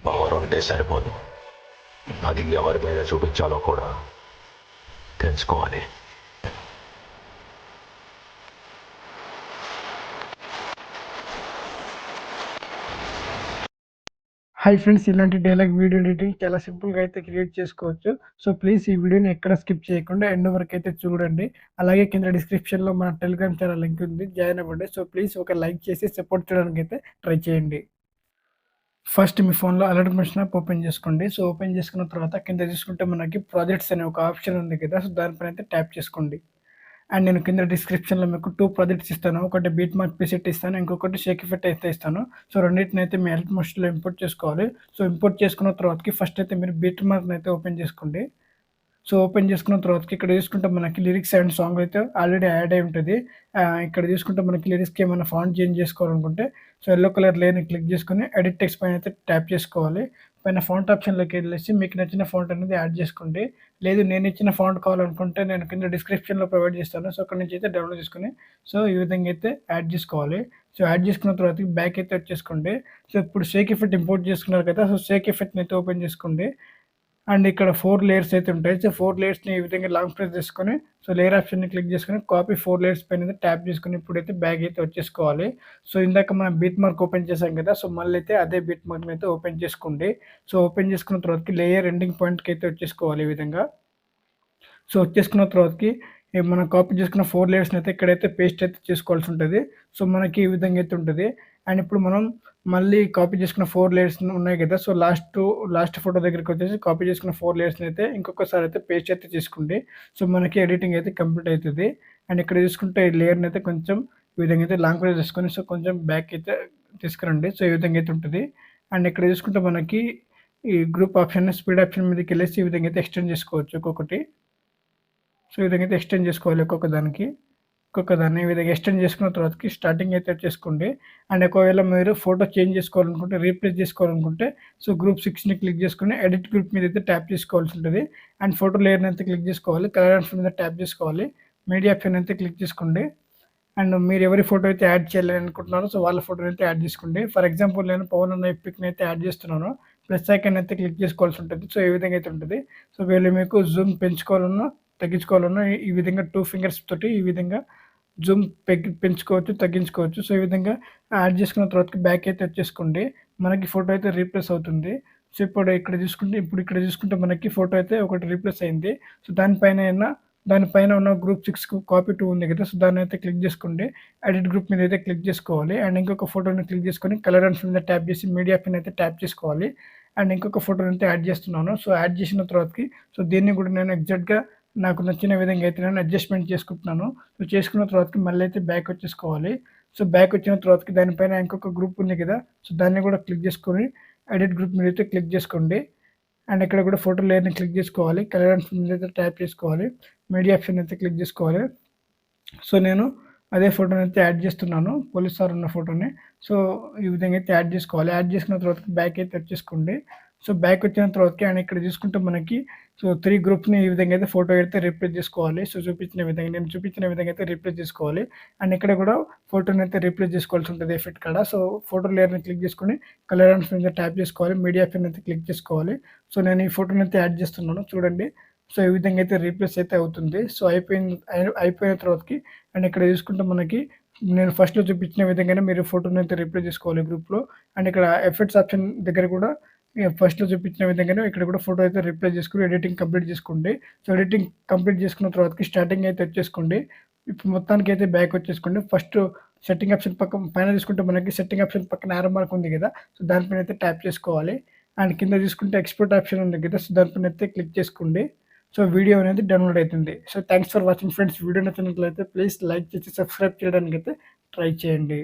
Power ఉంటే సరిపోదు, అది ఎవరి మీద చూపించాలో కూడా తెలుసుకోవాలి. హాయ్ ఫ్రెండ్స్, ఇలాంటి డైలాగ్ వీడియో ఎడిటింగ్ చాలా సింపుల్గా అయితే క్రియేట్ చేసుకోవచ్చు. సో ప్లీజ్ ఈ వీడియోని ఎక్కడ స్కిప్ చేయకుండా ఎండ్ వరకు అయితే చూడండి. అలాగే కింద డిస్క్రిప్షన్లో మన టెలిగ్రామ్ ఛానల్ లింక్ ఉంది, జాయిన్ అవ్వండి. సో ప్లీజ్ ఒక లైక్ చేసి సపోర్ట్ చేయడానికి అయితే ట్రై చేయండి. ఫస్ట్ మీ ఫోన్లో అలర్ట్ మెషిన్ యాప్ ఓపెన్ చేసుకోండి. సో ఓపెన్ చేసుకున్న తర్వాత కింద చూసుకుంటే మనకి ప్రాజెక్ట్స్ అనే ఒక ఆప్షన్ ఉంది కదా, సో దానిపైన అయితే ట్యాప్ చేసుకోండి. అండ్ నేను కింద డిస్క్రిప్షన్లో మీకు 2 ప్రాజెక్ట్స్ ఇస్తాను. ఒకటి బీట్ మార్క్ ప్రీసెట్ ఇస్తాను, ఇంకొకటి షేక్ ఎఫెక్ట్ అయితే ఇస్తాను. సో రెండింటిని అయితే మీ అలర్ట్ మెషిన్లో ఇంపోర్ట్ చేసుకోవాలి. సో ఇంపోర్ట్ చేసుకున్న తర్వాతకి ఫస్ట్ అయితే మీరు బీట్ మార్క్ని అయితే ఓపెన్ చేసుకోండి. సో ఓపెన్ చేసుకున్న తర్వాతకి ఇక్కడ చూసుకుంటే మనకి లిరిక్స్ అండ్ సాంగ్ అయితే ఆల్రెడీ యాడ్ అయి ఉంటుంది. ఇక్కడ చూసుకుంటే మనకి లిరిక్స్కి ఏమైనా ఫాంట్ చేంజ్ చేసుకోవాలనుకుంటే సో ఎల్లో కలర్ లేయర్ని క్లిక్ చేసుకొని ఎడిట్ టెక్స్ట్ పైన అయితే ట్యాప్ చేసుకోవాలి. పైన ఫాంట్ ఆప్షన్లోకి వెళ్ళేసి మీకు నచ్చిన ఫాంట్ అనేది యాడ్ చేసుకోండి. లేదు నేను ఇచ్చిన ఫాంట్ కావాలనుకుంటే నేను కింద డిస్క్రిప్షన్లో ప్రొవైడ్ చేస్తాను. సో అక్కడ నుంచి అయితే డౌన్లోడ్ చేసుకొని సో ఈ విధంగా అయితే యాడ్ చేసుకోవాలి. సో యాడ్ చేసుకున్న తర్వాత బ్యాక్ అయితే వచ్చేసుకోండి. సో ఇప్పుడు షేక్ ఎఫెక్ట్ ఇంపోర్ట్ చేసుకున్నారు కదా, సో షేక్ ఎఫెక్ట్ని అయితే ఓపెన్ చేసుకోండి. అండ్ ఇక్కడ 4 లేయర్స్ అయితే ఉంటాయి. సో 4 లేయర్స్‌ని ఈ విధంగా లాంగ్ ప్రెస్ చేసుకొని సో లేయర్ ఆప్షన్‌ని క్లిక్ చేసుకొని కాపీ 4 లేయర్స్ పైన ట్యాప్ చేసుకొని ఇప్పుడైతే బ్యాగ్ అయితే వచ్చేసుకోవాలి. సో ఇందాక మనం బీట్ మార్క్ ఓపెన్ చేసాం కదా, సో మళ్ళీ అయితే అదే బీట్ మార్క్‌ని అయితే ఓపెన్ చేసుకోండి. సో ఓపెన్ చేసుకున్న తర్వాతకి లేయర్ ఎండింగ్ పాయింట్‌కి అయితే వచ్చేసుకోవాలి ఈ విధంగా. సో వచ్చేసుకున్న తర్వాతకి మనం కాపీ చేసుకున్న 4 లేయర్స్‌ని అయితే ఇక్కడైతే పేస్ట్ అయితే చేసుకోవాల్సి ఉంటది. సో మనకి ఈ విధంగా అయితే ఉంటది. అండ్ ఇప్పుడు మనం మళ్ళీ కాపీ చేసుకున్న 4 లేయర్స్ ఉన్నాయి కదా, సో లాస్ట్ ఫోటో దగ్గరికొచ్చేసి కాపీ చేసుకున్న 4 లేయర్స్‌ని అయితే ఇంకొకసారి అయితే పేస్ట్ అయితే చేసుకోండి. సో మనకి ఎడిటింగ్ అయితే కంప్లీట్ అయితది. అండ్ ఇక్కడ చూసుకుంటే ఈ లేయర్‌ని అయితే కొంచెం ఈ విధంగా అయితే లాంగ్ ప్రెస్ చేసుకొని సో కొంచెం బ్యాక్ అయితే తీసుకురండి. సో ఈ విధంగా అయితే ఉంటది. అండ్ ఇక్కడ చూసుకుంటే మనకి ఈ గ్రూప్ ఆప్షన్, స్పీడ్ ఆప్షన్ మీదకెళ్ళేసి ఈ విధంగా అయితే ఎక్స్టెండ్ చేసుకోవచ్చు ఒక్కొక్కటి. సో ఈ విధంగా అయితే ఎక్స్టెండ్ చేసుకోవాలి ఒక్కొక్క దాన్ని ఈ విధంగా ఎక్స్టెండ్ చేసుకున్న తర్వాతకి స్టార్టింగ్ అయితే చేసుకోండి. అండ్ ఒకవేళ మీరు ఫోటో చేంజ్ చేసుకోవాలనుకుంటే, రీప్లేస్ చేసుకోవాలనుకుంటే సో గ్రూప్ 6ని క్లిక్ చేసుకొని ఎడిట్ గ్రూప్ మీద అయితే ట్యాప్ చేసుకోవాల్సి ఉంటుంది. అండ్ ఫోటో లేయర్ని అయితే క్లిక్ చేసుకోవాలి. కలర్ ఆప్షన్ మీద ట్యాప్ చేసుకోవాలి. మీడియా ఆప్షన్ అయితే క్లిక్ చేసుకోండి. అండ్ మీరు ఎవరి ఫోటో అయితే యాడ్ చేయాలనుకుంటున్నారో సో వాళ్ళ ఫోటోని అయితే యాడ్ చేసుకోండి. ఫర్ ఎగ్జాంపుల్ నేను పవన్ అన్న పిక్‌ని అయితే యాడ్ చేస్తున్నాను. ప్లస్ ఐకాన్ అయితే క్లిక్ చేసుకోవాల్సి ఉంటుంది. సో ఈ విధంగా అయితే ఉంటుంది. సో వీళ్ళు మీకు జూమ్ పెంచుకోవాలన్నా తగ్గించుకోవాలన్నా ఈ విధంగా 2 ఫింగర్స్ తోటి ఈ విధంగా జూమ్ పెంచుకోవచ్చు, తగ్గించుకోవచ్చు. సో ఈ విధంగా యాడ్ చేసుకున్న తర్వాతకి బ్యాక్ అయితే వచ్చేసుకోండి. మనకి ఫోటో అయితే రీప్లేస్ అవుతుంది. సో ఇప్పుడు ఇక్కడ చూసుకుంటే మనకి ఫోటో అయితే ఒకటి రీప్లేస్ అయింది. సో దానిపైన ఉన్న గ్రూప్ 6కు కాపీ 2 ఉంది కదా, సో దాన్ని అయితే క్లిక్ చేసుకోండి. ఎడిట్ గ్రూప్ మీద అయితే క్లిక్ చేసుకోవాలి. అండ్ ఇంకొక ఫోటోని క్లిక్ చేసుకొని కలర్ ఆప్షన్ మీద ట్యాప్ చేసి మీడియా పిన్ అయితే ట్యాప్ చేసుకోవాలి. అండ్ ఇంకొక ఫోటోని అయితే యాడ్ చేస్తున్నాను. సో యాడ్ చేసిన తర్వాతకి సో దీన్ని కూడా నేను ఎగ్జాక్ట్‌గా నాకు నచ్చిన విధంగా అయితే నేను అడ్జస్ట్‌మెంట్ చేసుకుంటున్నాను. సో చేసుకున్న తర్వాతకి మళ్ళీ అయితే బ్యాక్ వచ్చేసుకోవాలి. సో బ్యాక్ వచ్చిన తర్వాతకి దానిపైన ఇంకొక గ్రూప్ ఉంది కదా, సో దాన్ని కూడా క్లిక్ చేసుకొని ఎడిట్ గ్రూప్ మీద అయితే క్లిక్ చేసుకోండి. అండ్ ఇక్కడ కూడా ఫోటో లేయర్‌ని క్లిక్ చేసుకోవాలి. కలర్ ఆప్షన్ మీద అయితే ట్యాప్ చేసుకోవాలి. మీడియా ఆప్షన్ అయితే క్లిక్ చేసుకోవాలి. సో నేను అదే ఫోటోని అయితే యాడ్ చేస్తున్నాను. పోలీస్ సార్ ఉన్న ఫోటోని. సో ఈ విధంగా అయితే యాడ్ చేసుకోవాలి. యాడ్ చేసుకున్న తర్వాత బ్యాక్ అయితే వచ్చేసుకోండి. సో బ్యాక్ వచ్చిన తర్వాతకి అండ్ ఇక్కడ చూసుకుంటే మనకి సో 3 గ్రూప్స్‌ని ఈ విధంగా అయితే ఫోటో అయితే రీప్లేస్ చేసుకోవాలి. సో నేను చూపించిన విధంగా అయితే రీప్లేస్ చేసుకోవాలి. అండ్ ఇక్కడ కూడా ఫోటోని అయితే రీప్లేస్ చేసుకోవాల్సి ఉంటుంది ఎఫెక్ట్ కాడ. సో ఫోటో లేయర్‌ని క్లిక్ చేసుకొని కలర్ ఆప్షన్ మీద ట్యాప్ చేసుకోవాలి. మీడియా ఆప్షన్ అయితే క్లిక్ చేసుకోవాలి. సో నేను ఈ ఫోటోని అయితే యాడ్ చేస్తున్నాను చూడండి. సో ఈ విధంగా అయితే రీప్లేస్ అయితే అవుతుంది. సో అయిపోయిన తర్వాతకి అండ్ ఇక్కడ చూసుకుంటే మనకి నేను ఫస్ట్‌లో చూపించిన విధంగానే మీరు ఫోటోని అయితే రీప్లేస్ చేసుకోవాలి గ్రూప్‌లో. అండ్ ఇక్కడ ఎఫెక్ట్స్ ఆప్షన్ దగ్గర కూడా ఫస్ట్‌లో చూపించిన విధంగానే ఇక్కడ కూడా ఫోటో అయితే రీప్లేస్ చేసుకొని ఎడిటింగ్ కంప్లీట్ చేసుకోండి. సో ఎడిటింగ్ కంప్లీట్ చేసుకున్న తర్వాతకి స్టార్టింగ్ అయితే వచ్చేసుకోండి. ఇప్పుడు మొత్తానికి అయితే బ్యాక్ వచ్చేసుకోండి. ఫస్ట్ సెట్టింగ్ ఆప్షన్ పైన చూసుకుంటే మనకి సెట్టింగ్ ఆప్షన్ పక్కన యారో మార్క్ ఉంది కదా, సో దానిపైన అయితే ట్యాప్ చేసుకోవాలి. అండ్ కింద చూసుకుంటే ఎక్స్‌పోర్ట్ ఆప్షన్ ఉంది కదా, సో దానిపైన అయితే క్లిక్ చేసుకోండి. సో వీడియో అనేది డౌన్లోడ్ అవుతుంది. So thanks for watching friends. Video నచ్చినట్లయితే ప్లీజ్ లైక్ చేసి సబ్స్క్రైబ్ చేయడానికైతే ట్రై చేయండి.